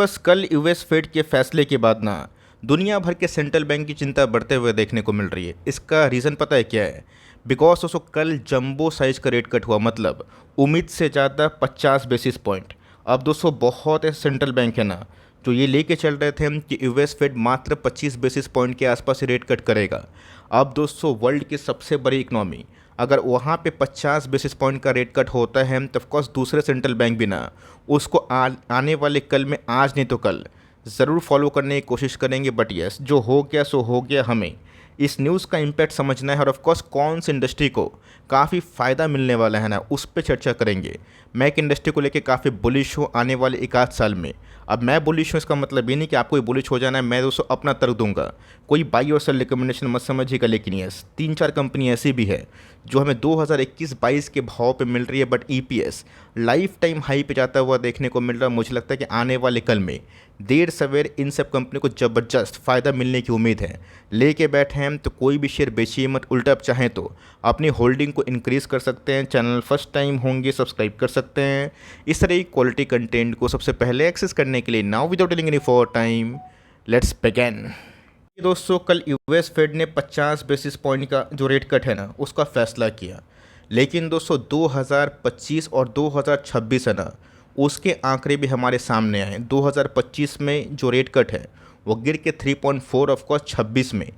बस कल US Fed के फैसले के बाद ना दुनिया भर के सेंट्रल बैंक की चिंता बढ़ते हुए देखने को मिल रही है। इसका रीज़न पता है क्या है? बिकॉज दोस्तों कल जंबो साइज का रेट कट हुआ, मतलब उम्मीद से ज़्यादा 50 बेसिस पॉइंट। अब दोस्तों बहुत ऐसे सेंट्रल बैंक है ना जो ये लेके चल रहे थे कि यूएस फेड मात्र 25 बेसिस पॉइंट के आसपास ही रेट कट करेगा। अब दोस्तों वर्ल्ड की सबसे बड़ी इकनॉमी, अगर वहाँ पे 50 बेसिस पॉइंट का रेट कट होता है तो ऑफकोर्स दूसरे सेंट्रल बैंक भी ना उसको आने वाले कल में, आज नहीं तो कल, ज़रूर फॉलो करने की कोशिश करेंगे। बट यस, जो हो गया सो हो गया। हमें इस न्यूज़ का इम्पैक्ट समझना है और ऑफकोर्स कौन सी इंडस्ट्री को काफ़ी फ़ायदा मिलने वाला है ना, उस पर चर्चा करेंगे। मैं एक इंडस्ट्री को लेकर काफ़ी बुलिश हूँ आने वाले एक आध साल में। अब मैं बुलिश हूँ इसका मतलब ये नहीं कि आपको भी बुलिश हो जाना है। मैं दोस्तों अपना तर्क दूंगा, कोई बाई और सेल रिकमेंडेशन मत समझिएगा। लेकिन यस, 3-4 कंपनी ऐसी भी है जो हमें 2021-22 के भाव पे मिल रही है, but EPS life time high पे जाता हुआ देखने को मिल रहा है। मुझे लगता है कि आने वाले कल में देर सवेर इन सब कंपनी को ज़बरदस्त फ़ायदा मिलने की उम्मीद है। लेके बैठे हैं तो कोई भी शेयर बेचिए मत, उल्टा आप चाहें तो अपनी होल्डिंग को इंक्रीज़ कर सकते हैं। चैनल फर्स्ट टाइम होंगे सब्सक्राइब कर सकते हैं इस तरह की क्वालिटी कंटेंट को सबसे पहले एक्सेस करने के लिए। Now without telling any for time, let's begin. दोस्तों कल यूएस फेड ने 50 बेसिस पॉइंट का जो रेट कट है ना उसका फैसला किया। लेकिन दोस्तों 2025 और 2026 है ना, उसके आंकड़े भी हमारे सामने आए। 2025 में जो रेट कट है वो गिर के 3.4, ऑफकोर्स 26 में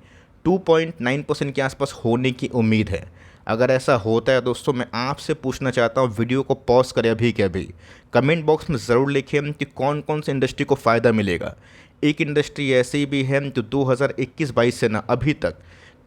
2.9% के आसपास होने की उम्मीद है। अगर ऐसा होता है दोस्तों, मैं आपसे पूछना चाहता हूँ, वीडियो को पॉज करें अभी के अभी, कमेंट बॉक्स में ज़रूर लिखें कि कौन कौन से इंडस्ट्री को फ़ायदा मिलेगा। एक इंडस्ट्री ऐसी भी है जो 2021-22 से ना अभी तक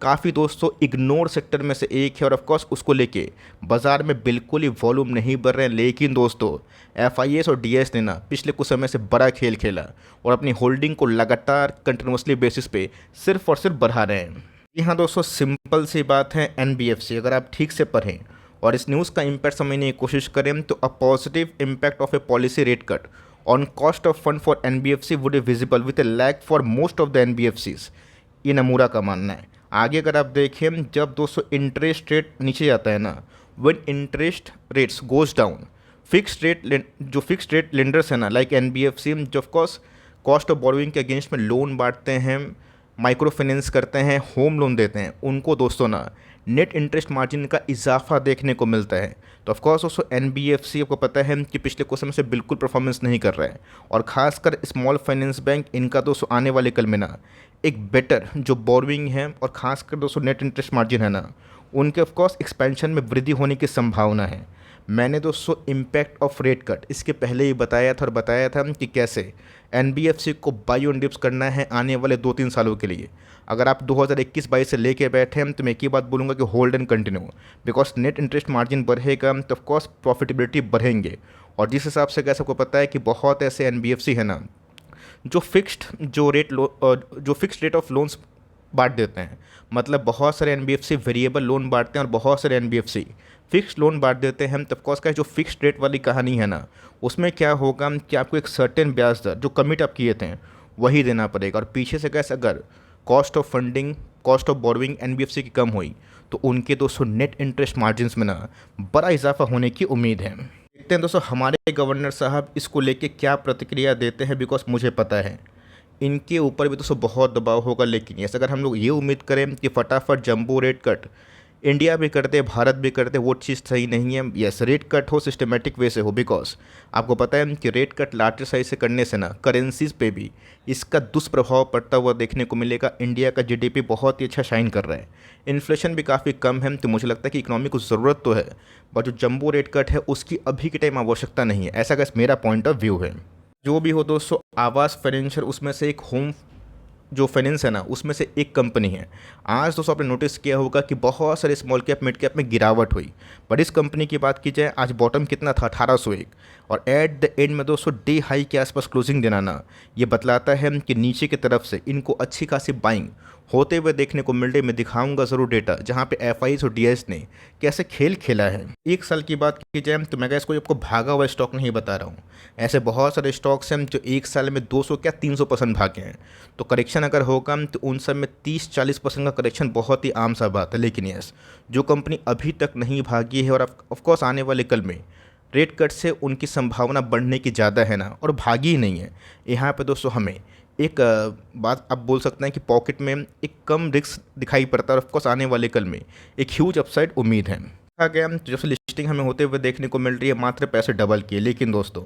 काफ़ी दोस्तों इग्नोर सेक्टर में से एक है और ऑफकोर्स उसको लेके बाज़ार में बिल्कुल ही वॉल्यूम नहीं बढ़ रहे हैं। लेकिन दोस्तों एफआईएस और डीएस ने ना पिछले कुछ समय से बड़ा खेल खेला और अपनी होल्डिंग को लगातार कंटिन्यूसली बेसिस पे सिर्फ और सिर्फ बढ़ा रहे हैं। यहाँ दोस्तों सिंपल सी बात है, एनबीएफसी अगर आप ठीक से पढ़ें और इस न्यूज़ का इम्पैक्ट समझने की कोशिश करें तो a positive impact of A policy rate cut on cost of fund for NBFC would be visible with A lag for most of the NBFCs, ये नमूरा का मानना है। आगे अगर आप देखें, जब दोस्तों इंटरेस्ट रेट नीचे जाता है ना, when interest rates goes down, fixed rate lenders है ना लाइक एनबीएफसी, जो ऑफकोर्स कॉस्ट ऑफ बोरोइंग के अगेंस्ट में लोन बांटते हैं, माइक्रो फाइनेंस करते हैं, होम लोन देते हैं, उनको दोस्तों ना नेट इंटरेस्ट मार्जिन का इजाफा देखने को मिलता है। तो ऑफकोर्स दोस्तों एनबीएफसी आपको पता है कि पिछले कुछ समय से बिल्कुल परफॉर्मेंस नहीं कर रहा है और ख़ासकर स्मॉल फाइनेंस बैंक, इनका दोस्तों आने वाले कल में ना एक बेटर जो बोरोइंग है और ख़ासकर दोस्तों नेट इंटरेस्ट मार्जिन है ना, उनके ऑफकोर्स एक्सपेंशन में वृद्धि होने की संभावना है। मैंने दोस्तों इम्पैक्ट ऑफ रेट कट इसके पहले ही बताया था और बताया था कि कैसे एनबीएफसी को बाई ऑन डिप्स करना है आने वाले 2-3 सालों के लिए। अगर आप 2021-22 से लेके बैठे हैं तो मैं एक ही बात बोलूँगा कि hold and continue, because net interest margin बढ़ेगा तो ऑफकोर्स प्रॉफिटेबिलिटी बढ़ेंगे। और जिस हिसाब से कैसे आपको पता है कि बहुत ऐसे एनबीएफसी है ना जो फिक्स्ड रेट ऑफ लोन्स बांट देते हैं, मतलब बहुत सारे एनबीएफसी वेरिएबल लोन बांटते हैं और बहुत सारे एनबीएफसी फिक्स्ड लोन बांट देते हैं। तो ऑफकोर्स का जो फिक्स्ड रेट वाली कहानी है ना, उसमें क्या होगा कि आपको एक सर्टेन ब्याज दर जो कमिट आप किए थे वही देना पड़ेगा। और पीछे से कैसे अगर cost of funding, cost of borrowing NBFC की कम हुई तो उनके दोस्तों नेट इंटरेस्ट मार्जिन्स में ना बड़ा इजाफा होने की उम्मीद है। देखते हैं दोस्तों हमारे गवर्नर साहब इसको लेके क्या प्रतिक्रिया देते हैं, बिकॉज मुझे पता है इनके ऊपर भी दोस्तों बहुत दबाव होगा। लेकिन यस, अगर हम लोग ये उम्मीद करें कि फटाफट जंबो रेट कट इंडिया भी करते, भारत भी करते, वो चीज़ सही नहीं है। यस, रेट कट हो सिस्टमेटिक वे से हो, बिकॉज आपको पता है कि रेट कट लार्जर साइज से करने से ना करेंसीज पे भी इसका दुष्प्रभाव पड़ता हुआ देखने को मिलेगा। इंडिया का जीडीपी बहुत ही अच्छा शाइन कर रहा है, इन्फ्लेशन भी काफ़ी कम है, तो मुझे लगता है कि इकोनॉमी को ज़रूरत तो है, बट जो जंबो रेट कट है उसकी अभी के टाइम आवश्यकता नहीं है। ऐसा कैसे मेरा पॉइंट ऑफ व्यू है। जो भी हो दोस्तों, आवास फाइनेंशियल उसमें से एक होम जो फाइनेंस है ना उसमें से एक कंपनी है। आज दोस्तों आपने नोटिस किया होगा कि बहुत सारे स्मॉल कैप मिड कैप में गिरावट हुई, बट इस कंपनी की बात की जाए आज बॉटम कितना था, 1801, और एट द एंड में दोस्तों डे हाई के आसपास क्लोजिंग देना ना, ये बतलाता है कि नीचे की तरफ से इनको अच्छी खासी बाइंग होते हुए देखने को मिल रही। मैं दिखाऊंगा ज़रूर डेटा जहाँ पे एफआईएस और डीएस ने कैसे खेल खेला है। एक साल की बात की जाए तो मैं इसको आपको भागा हुआ स्टॉक नहीं बता रहा हूँ, ऐसे बहुत सारे स्टॉक्स हैं जो एक साल में 200 क्या 300% भागे हैं। तो करेक्शन अगर होगा तो उन सब में 30-40% का करेक्शन बहुत ही आम सा बात है। लेकिन यस, जो कंपनी अभी तक नहीं भागी है और ऑफकोर्स आने वाले कल में रेट कट से उनकी संभावना बढ़ने की ज़्यादा है ना, और भागी ही नहीं है। यहाँ पे दोस्तों हमें एक बात आप बोल सकते हैं कि पॉकेट में एक कम रिस्क दिखाई पड़ता है, और ऑफकोर्स आने वाले कल में एक ह्यूज अपसाइड उम्मीद है। देखा गया तो जैसे लिस्टिंग हमें होते हुए देखने को मिल रही है, मात्र पैसे डबल किए। लेकिन दोस्तों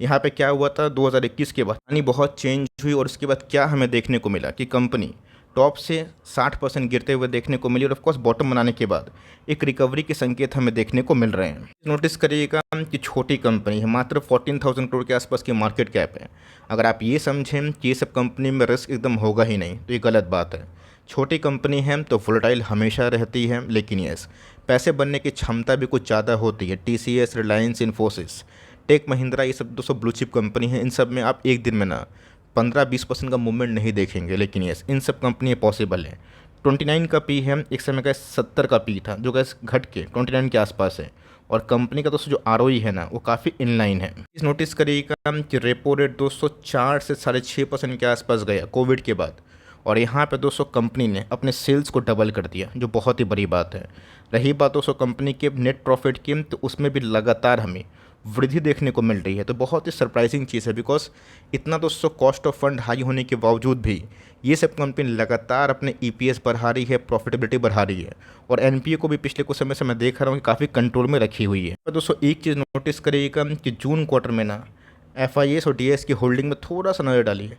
यहाँ पे क्या हुआ था, 2021 के बाद यानी बहुत चेंज हुई, और उसके बाद क्या हमें देखने को मिला कि कंपनी टॉप से 60% गिरते हुए देखने को मिली, और ऑफकोर्स बॉटम बनाने के बाद एक रिकवरी के संकेत हमें देखने को मिल रहे हैं। नोटिस करिएगा कि छोटी कंपनी है, मात्र 14,000 करोड़ के आसपास की मार्केट कैप है। अगर आप ये समझें कि ये सब कंपनी में रिस्क एकदम होगा ही नहीं, तो ये गलत बात है। छोटी कंपनी है तो वोलेटाइल हमेशा रहती है, लेकिन यस पैसे बनने की क्षमता भी कुछ ज़्यादा होती है। TCS, रिलायंस, इन्फोसिस, टेक महिंद्रा, ये सब 200 ब्लू चिप कंपनी है। इन सब में आप एक दिन में ना 15-20% का मूवमेंट नहीं देखेंगे, लेकिन यस इन सब कंपनी पॉसिबल है। 29 का पी है, एक समय का 70 का पी था, जो गैस घट के 29 के आसपास है। और कंपनी का दोस्तों जो ROE है ना, वो काफ़ी इनलाइन है। इस नोटिस करिएगा कि रेपो रेट 204 से 6.5% के आसपास गया कोविड के बाद, और यहाँ पे दोस्तों कंपनी ने अपने सेल्स को डबल कर दिया, जो बहुत ही बड़ी बात है। रही बात दोस्तों कंपनी के नेट प्रॉफिट की, तो उसमें भी लगातार हमें वृद्धि देखने को मिल रही है। तो बहुत ही सरप्राइजिंग चीज़ है, बिकॉज इतना दोस्तों कॉस्ट ऑफ फंड हाई होने के बावजूद भी ये सब कंपनी लगातार अपने EPS बढ़ा रही है, प्रॉफिटेबिलिटी बढ़ा रही है, और NPA को भी पिछले कुछ समय से मैं देख रहा हूँ कि काफ़ी कंट्रोल में रखी हुई है। तो दोस्तों एक चीज़ नोटिस करिएगा कि जून क्वार्टर में ना FIS और DS की होल्डिंग में थोड़ा सा नज़र डालिए,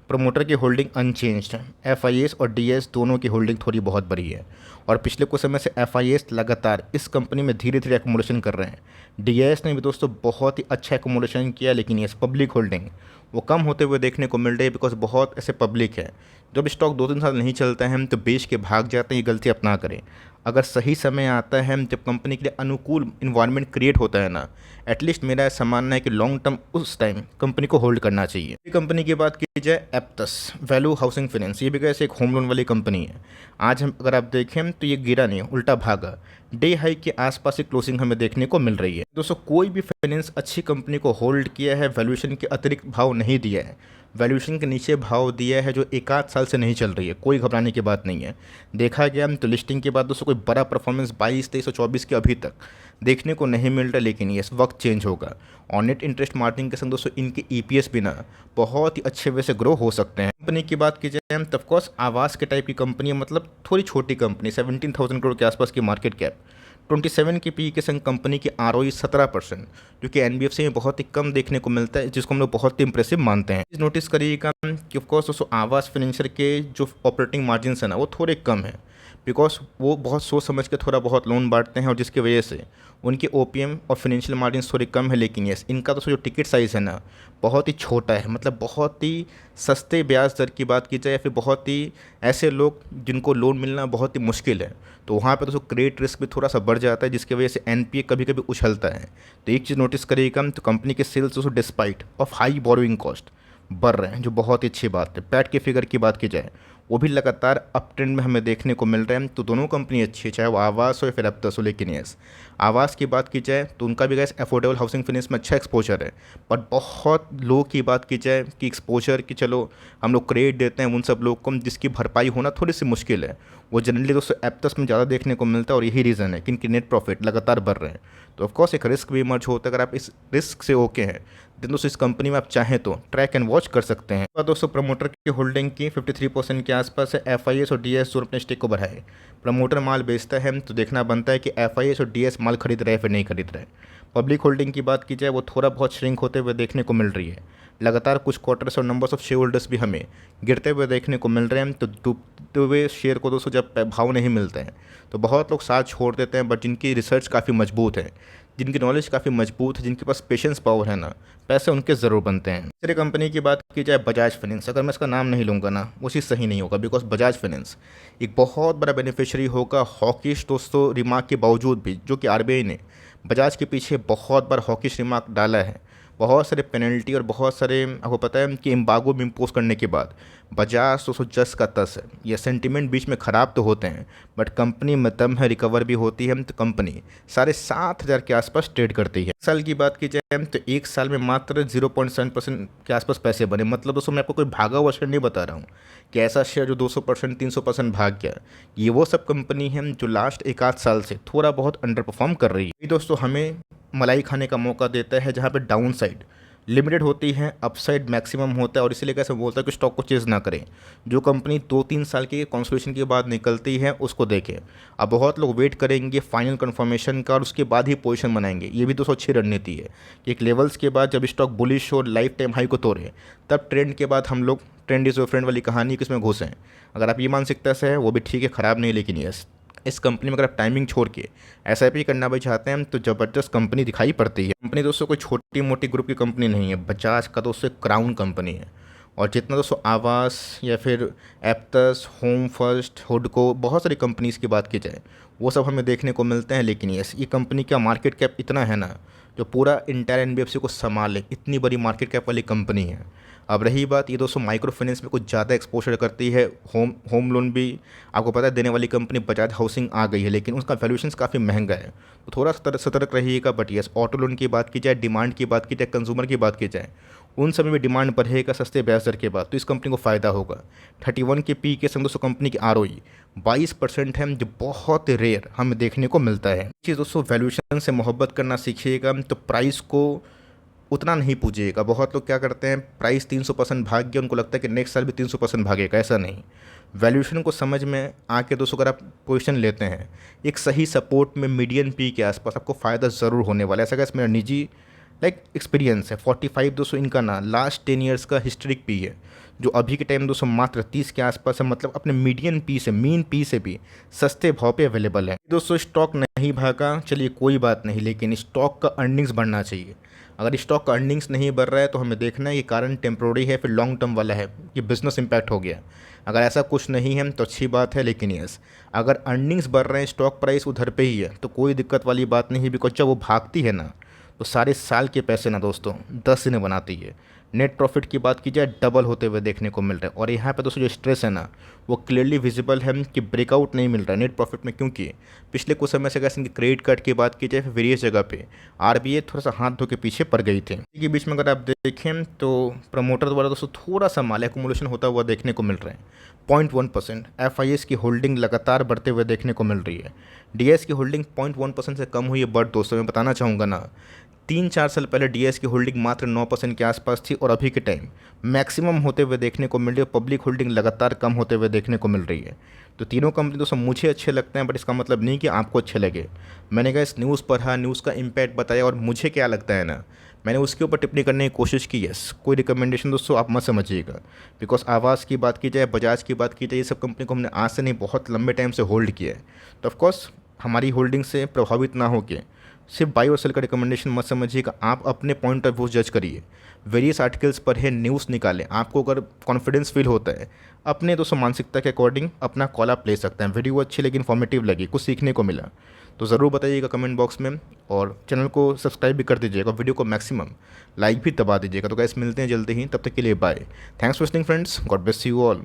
प्रमोटर की होल्डिंग अनचेंज्ड है। FIS और DS दोनों की होल्डिंग थोड़ी बहुत बड़ी है, और पिछले कुछ समय से FIS लगातार इस कंपनी में धीरे धीरे एकोमोडेशन कर रहे हैं। DS ने भी दोस्तों बहुत ही अच्छा एकोमोडेशन किया, लेकिन ये पब्लिक होल्डिंग वो कम होते हुए देखने को मिल रही है, बिकॉज बहुत ऐसे पब्लिक है जब स्टॉक 2-3 साल नहीं चलता है तो बेच के भाग जाते हैं। ये गलती अपना करें। अगर सही समय आता है, जब कंपनी के लिए अनुकूल इन्वायरमेंट क्रिएट होता है ना, एटलीस्ट मेरा ऐसा मानना है कि लॉन्ग टर्म उस टाइम कंपनी को होल्ड करना चाहिए। कंपनी की बात की जाए एप्टस वैल्यू हाउसिंग फाइनेंस, ये भी कैसे एक होम लोन वाली कंपनी है। आज हम अगर आप देखें तो ये गिरा नहीं, उल्टा भागा। डे हाई के आसपास ही क्लोजिंग हमें देखने को मिल रही है। दोस्तों कोई भी फाइनेंस अच्छी कंपनी को होल्ड किया है, वैल्यूएशन के अतिरिक्त भाव नहीं दिया है, वैल्यूएशन के नीचे भाव दिया है, जो एक आध साल से नहीं चल रही है, कोई घबराने की बात नहीं है। देखा गया तो लिस्टिंग के बाद दोस्तों कोई बड़ा परफॉर्मेंस 22, 23 और 24 के अभी तक देखने को नहीं मिल रहा, लेकिन ये वक्त चेंज होगा। और नेट इंटरेस्ट मार्जिन के संग दोस्तों इनके EPS भी ना बहुत ही अच्छे वे से ग्रो हो सकते हैं। कंपनी की बात की जाए तो ऑफकोर्स आवास के टाइप की कंपनी है, मतलब थोड़ी छोटी कंपनी, 17,000 करोड़ के आसपास की मार्केट कैप, 27 की PE के संग कंपनी की ROE 17%, जो कि NBFC में बहुत ही कम देखने को मिलता है, जिसको हम लोग बहुत ही इंप्रेसिव मानते हैं। इस नोटिस करिएगा कि ऑफकोर्स दोस्तों आवास फाइनेंशियल के जो ऑपरेटिंग मार्जिन है ना, वो थोड़े कम है, बिकॉज वो बहुत सोच समझ के थोड़ा बहुत लोन बांटते हैं, और जिसकी वजह से उनके OPM और फाइनेंशियल मार्जिन थोड़ी कम है। लेकिन यस इनका तो जो टिकट साइज़ है ना, बहुत ही छोटा है, मतलब बहुत ही सस्ते ब्याज दर की बात की जाए, या फिर बहुत ही ऐसे लोग जिनको लोन मिलना बहुत ही मुश्किल है, तो वहाँ पर तो क्रेडिट रिस्क भी थोड़ा सा बढ़ जाता है, जिसकी वजह से NPA कभी कभी उछलता है। तो एक चीज़ नोटिस करिएगा तो कंपनी के सेल्स दोस्तों despite of high borrowing cost बढ़ रहे हैं, जो बहुत ही अच्छी बात है। पैट के फिगर की बात की जाए, वो भी लगातार अप ट्रेंड में हमें देखने को मिल रहे हैं। तो दोनों कंपनी अच्छी है, चाहे वो आवास हो या फिर एप्टस हो। लेकिन यस आवास की बात की जाए तो उनका भी गैस अफोर्डेबल हाउसिंग फाइनेंस में अच्छा एक्सपोजर है, बट बहुत लो की बात की जाए कि एक्सपोजर की चलो हम लोग क्रेडिट देते हैं उन सब लोग को जिसकी भरपाई होना थोड़ी सी मुश्किल है, वो जनरली दोस्तों एप्टस में ज़्यादा देखने को मिलता है, और यही रीज़न है कि इनकी नेट प्रॉफिट लगातार बढ़ रहे हैं। तो ऑफकोर्स एक रिस्क भी इमर्ज होता है। अगर आप इस रिस्क से ओके हैं तो दोस्तों इस कंपनी में आप चाहें तो ट्रैक एंड वॉच कर सकते हैं। तो दोस्तों प्रमोटर की होल्डिंग की 53% के आसपास है। FIS और DS जो अपने स्टेक को बढ़ाए, प्रमोटर माल बेचता है तो देखना बनता है कि FIS और DS माल खरीद रहे हैं फिर नहीं खरीद रहे। पब्लिक होल्डिंग की बात की जाए, वो थोड़ा बहुत श्रिंक होते हुए देखने को मिल रही है। लगातार कुछ क्वार्टर्स और नंबर्स ऑफ शेयर होल्डर्स भी हमें गिरते हुए देखने को मिल रहे हैं। तो डूबते हुए शेयर को दोस्तों जब भाव नहीं मिलते हैं तो बहुत लोग साथ छोड़ देते हैं, बट जिनकी रिसर्च काफ़ी मजबूत है, जिनकी नॉलेज काफ़ी मजबूत है, जिनके पास पेशेंस पावर है ना, पैसे उनके ज़रूर बनते हैं। तीसरे कंपनी की बात की जाए बजाज फाइनेंस, अगर मैं इसका नाम नहीं लूँगा ना वो चीज़ सही नहीं होगा, बिकॉज बजाज फाइनेंस एक बहुत बड़ा बेनिफिशियरी होगा हॉकिश दोस्तों रिमार्क के बावजूद भी, जो कि RBI ने बजाज के पीछे बहुत बार हॉकिश रिमार्क डाला है। बहुत सारे पेनल्टी और बहुत सारे आपको पता है कि एम्बार्गो में इम्पोज करने के बाद बजाज 210 का तस है। ये सेंटीमेंट बीच में ख़राब तो होते हैं, बट कंपनी में दम है, रिकवर भी होती है। तो कंपनी 7,500 के आसपास ट्रेड करती है। साल की बात की जाए तो एक साल में मात्र 0.7% के आसपास पैसे बने। मतलब दोस्तों मैं आपको कोई भागा हुआ शेयर नहीं बता रहा हूँ कि ऐसा शेयर जो 200% 300% भाग गया। ये वो सब कंपनी है जो लास्ट एक आध साल से थोड़ा बहुत अंडर परफॉर्म कर रही है। दोस्तों हमें मलाई खाने का मौका देता है, जहाँ पे डाउन साइड लिमिटेड होती है, अपसाइड मैक्सिमम होता है। और इसीलिए कैसे बोलता है कि स्टॉक को चेज़ ना करें। जो कंपनी 2-3 साल की कंसोलिडेशन के बाद निकलती है उसको देखें। अब बहुत लोग वेट करेंगे फाइनल कंफर्मेशन का और उसके बाद ही पोजीशन बनाएंगे। ये भी दोस्तों अच्छी रणनीति है कि एक लेवल्स के बाद जब स्टॉक बुलिश और लाइफ टाइम हाई को तोड़े, तब ट्रेंड के बाद हम लोग ट्रेंड इज़ योर फ्रेंड वाली कहानी किसमें घुसें। अगर आप ये मानसिकता से है वो भी ठीक है, ख़राब नहीं, लेकिन यस, इस कंपनी में अगर आप टाइमिंग छोड़ के एसआईपी करना भी चाहते हैं तो ज़बरदस्त कंपनी दिखाई पड़ती है। कंपनी दोस्तों कोई छोटी मोटी ग्रुप की कंपनी नहीं है। बजाज का दोस्तों क्राउन कंपनी है। और जितना दोस्तों आवास या फिर एप्टस, होम फर्स्ट, हुडको, बहुत सारी कंपनीज़ की बात की जाए वो सब हमें देखने को मिलते हैं। लेकिन ये कंपनी का मार्केट कैप इतना है ना जो पूरा इंटायर एनबीएफसी को संभाले, इतनी बड़ी मार्केट कैप वाली कंपनी है। अब रही बात, ये दोस्तों माइक्रो फाइनेंस में कुछ ज़्यादा एक्सपोजर करती है। होम लोन भी आपको पता है देने वाली कंपनी बजाज हाउसिंग आ गई है, लेकिन उसका वैल्यूएशंस काफ़ी महंगा है, तो थोड़ा सतर्क रहिएगा। बट यस, ऑटो लोन की बात की जाए, डिमांड की बात की जाए, कंज्यूमर की बात की जाए, उन समय में डिमांड बढ़ेगा सस्ते ब्याज दर के बाद, तो इस कंपनी को फ़ायदा होगा। 31 के पी के संग दोस्तों कंपनी की आरओई 22% है, जो बहुत रेयर हमें देखने को मिलता है। चीज़ दोस्तों वैल्यूएशन से मोहब्बत करना सीखिएगा, तो प्राइस को उतना नहीं पूजिएगा। बहुत लोग क्या करते हैं, प्राइस 300% भाग गया, उनको लगता है कि नेक्स्ट साल भी 300% भागेगा। ऐसा नहीं। वैल्यूएशन को समझ में आके दोस्तों अगर आप पोजीशन लेते हैं एक सही सपोर्ट में मीडियन पी के आसपास, आपको फ़ायदा ज़रूर होने वाला है। ऐसा कैसे मेरा निजी एक्सपीरियंस है। 45 दोस्तों इनका ना लास्ट 10 ईयर्स का हिस्ट्रिक पी है, जो अभी के टाइम दोस्तों मात्र 30 के आसपास है। मतलब अपने मीडियन पी से, मीन पी से भी सस्ते भाव पे अवेलेबल है। दोस्तों स्टॉक नहीं भागा, चलिए कोई बात नहीं, लेकिन स्टॉक का अर्निंग्स बढ़ना चाहिए। अगर स्टॉक का अर्निंग्स नहीं बढ़ रहा है तो हमें देखना है ये कारण टेम्प्रोरी है फिर लॉन्ग टर्म वाला है, कि बिजनेस इंपैक्ट हो गया। अगर ऐसा कुछ नहीं है तो अच्छी बात है। लेकिन यस, अगर अर्निंग्स बढ़ रहे हैं, स्टॉक प्राइस उधर पे ही है, तो कोई दिक्कत वाली बात नहीं है। बिकॉज जब वो भागती है ना तो सारे साल के पैसे ना दोस्तों 10 दिन बनाती है। नेट प्रॉफिट की बात की जाए डबल होते हुए देखने को मिल रहा है। और यहाँ पे दोस्तों जो स्ट्रेस है ना वो क्लियरली विजिबल है कि ब्रेकआउट नहीं मिल रहा है नेट प्रॉफिट में, क्योंकि पिछले कुछ समय से अगर इनकी क्रेडिट कार्ड की बात की जाए फिर वेरियस जगह पे आरबीआई थोड़ा सा हाथ धो के पीछे पड़ गई थी। इसी के बीच में अगर आप देखें तो प्रमोटर द्वारा दोस्तों थोड़ा सा माल एक्मुलेशन होता हुआ देखने को मिल रहा है। 0.1% एफआईएस की होल्डिंग लगातार बढ़ते हुए देखने को मिल रही है। डीएस की होल्डिंग 0.1% से कम हुई है। बट दोस्तों मैं बताना चाहूँगा ना, 3-4 साल पहले डीएस की होल्डिंग मात्र 9% के आसपास थी और अभी के टाइम मैक्सिमम होते हुए देखने को मिल रही है। पब्लिक होल्डिंग लगातार कम होते हुए देखने को मिल रही है। तो तीनों कंपनी दोस्तों मुझे अच्छे लगते हैं, बट इसका मतलब नहीं कि आपको अच्छे लगे। मैंने कहा इस न्यूज़ पढ़ा, न्यूज़ का इम्पैक्ट बताया और मुझे क्या लगता है ना, मैंने उसके ऊपर टिप्पणी करने की कोशिश की। यस, कोई रिकमेंडेशन दोस्तों आप मत समझिएगा। बिकॉज आवास की बात की जाए, बजाज की बात की जाए, ये सब कंपनी को हमने आज से नहीं बहुत लंबे टाइम से होल्ड किया है। तो ऑफकोर्स हमारी होल्डिंग से प्रभावित ना होकर सिर्फ बाई और सेल का रिकमेंडेशन मत समझिएगा। आप अपने पॉइंट ऑफ व्यू जज करिए, वेरियस आर्टिकल्स पढ़े, न्यूज़ निकालें। आपको अगर कॉन्फिडेंस फील होता है अपने दोस्तों मानसिकता के अकॉर्डिंग अपना कॉल आप ले सकते हैं। वीडियो अच्छी लेकिन इन्फॉर्मेटिव लगी, कुछ सीखने को मिला तो ज़रूर बताइएगा कमेंट बॉक्स में। और चैनल को सब्सक्राइब भी कर दीजिएगा, वीडियो को मैक्सिमम लाइक भी दबा दीजिएगा। तो गाइस मिलते हैं जल्दी ही, तब तक के लिए bye. Thanks for listening friends, God bless you all.